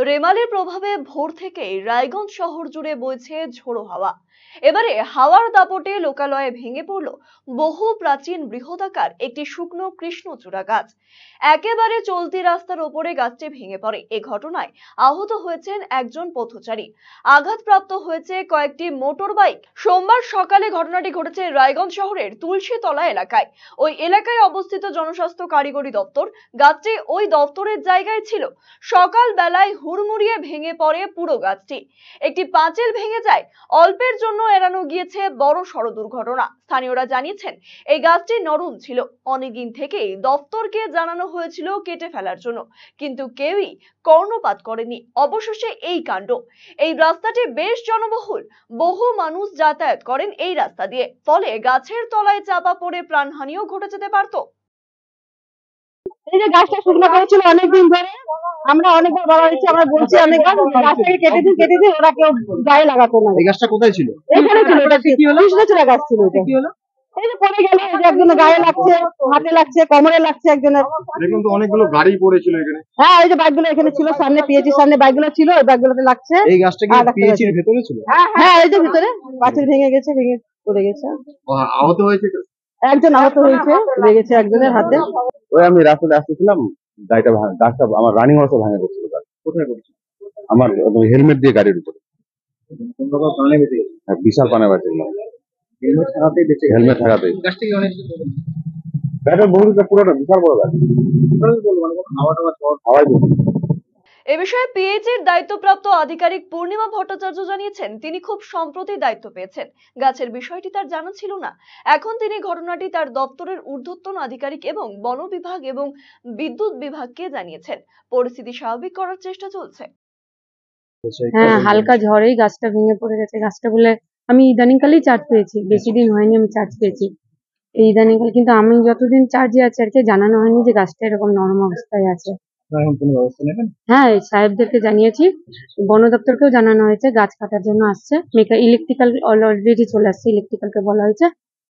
রেমালের প্রভাবে ভোর থেকেই রায়গঞ্জ শহর জুড়ে বইছে ঝোড়ো হাওয়া। এবারে হাওয়ার দাপটে লোকালয়ে ভেঙে পড়ল বহু প্রাচীন বৃহদাকার একটি শুকনো কৃষ্ণচূড়া গাছ। একেবারে চলতি রাস্তার ওপরে গাছটি ভেঙে পড়ে। এ ঘটনায় আহত হয়েছেন একজন পথচারী, আঘাতপ্রাপ্ত হয়েছে কয়েকটি মোটর বাইক। সোমবার সকালে ঘটনাটি ঘটেছে রায়গঞ্জ শহরের তুলসীতলা এলাকায়। ওই এলাকায় অবস্থিত জনস্বাস্থ্য কারিগরি দপ্তর। গাছটি ওই দপ্তরের জায়গায় ছিল। সকাল বেলায় হুড়মুড়িয়ে ভেঙে পড়ে পুরো গাছটি। একটি পাঁচিল ভেঙে যায়। অল্পের জন্য এড়ানো গিয়েছে বড় সড় দুর্ঘটনা। স্থানীয়রা জানিয়েছেন এই গাছটি নরম ছিল। অনেকদিন থেকেই দপ্তরকে জানানো হয়েছিল কেটে ফেলার জন্য, কিন্তু কেউই কর্ণপাত করেনি। অবশেষে এই কাণ্ড। এই রাস্তাটি বেশ জনবহুল, বহু মানুষ যাতায়াত করেন এই রাস্তা দিয়ে, ফলে গাছের তলায় চাপা পড়ে প্রাণহানিও ঘটে যেতে পারত। এই যে গাছটা শুকনো করেছিল অনেকদিন ধরে, আমরা অনেকবার বলা হয়েছে, আমরা বলছি অনেকবার গাছটাকে কেটে দিন, ওরা কেউ গায়ে লাগাতো না। এই গাছটা কোথায় ছিল? এখানে ছিল, এটা কৃষ্ণচূড়া গাছ ছিল। এই যে পড়ে গেল, এই যে একজনের গায়ে লাগছে, হাতে লাগছে, কোমরে লাগছে একজনের। দেখুন তো অনেকগুলো গাড়ি পড়েছিল এখানে। হ্যাঁ, ওই যে বাইকগুলো এখানে ছিল, সামনে পিএইচির সামনে বাইকগুলো ছিল, ওই বাইকগুলোতে লাগছে। এই গাছটা কি পিএইচির ভেতরে ছিল? হ্যাঁ, এই যে ভিতরে পাঁচিল ভেঙে গেছে, ভেঙে পড়ে গেছে। আহত হয়েছে কেউ? একজন আহত হয়েছে, লেগেছে একজনের হাতে। ওই আমি রাস্তাতে আসতেছিলাম, গাছটা আমার রানিং হর্সে ভাঙে পড়ছিল। কোথায় পড়েছিল? আমার হেলমেট দিয়ে গাড়ির উপরে। বিশাল পানে বাজে। হেলমেট থাকাতেই গাছের বহুটা পুরোটা বিশাল বড় গাছ। হাওয়ায় এ বিষয়ে পিএইচির দায়িত্বপ্রাপ্ত আধিকারিক পূর্ণিমা ভট্টাচার্য জানিয়েছেন, তিনি খুব সম্প্রতি দায়িত্ব পেয়েছেন। গাছের বিষয়টি তার জানা ছিল না। এখন তিনি ঘটনাটি তার দপ্তরের ঊর্ধ্বতন আধিকারিক এবং বন বিভাগ এবং বিদ্যুৎ বিভাগকে জানিয়েছেন। পরিস্থিতি স্বাভাবিক করার চেষ্টা চলছে। হ্যাঁ, হালকা ঝড়েই গাছটা ভেঙে পড়ে গেছে। গাছটা বলে আমি ইদানিংকালেই চার্জ পেয়েছি, বেশি দিন হয়নি আমি চার্জ পেয়েছি এই ইদানিংকাল, কিন্তু আমি যতদিন চার্জে আছি আর কি জানানো হয়নি যে গাছটা এরকম নরম অবস্থায় আছে। হ্যাঁ, সাহেবদেরকে জানিয়েছি, বন দপ্তরকেও জানানো হয়েছে, গাছ কাটার জন্য আসছে। ইলেকট্রিক্যাল অলরেডি চলে আসছে, ইলেকট্রিক্যালকে বলা হয়েছে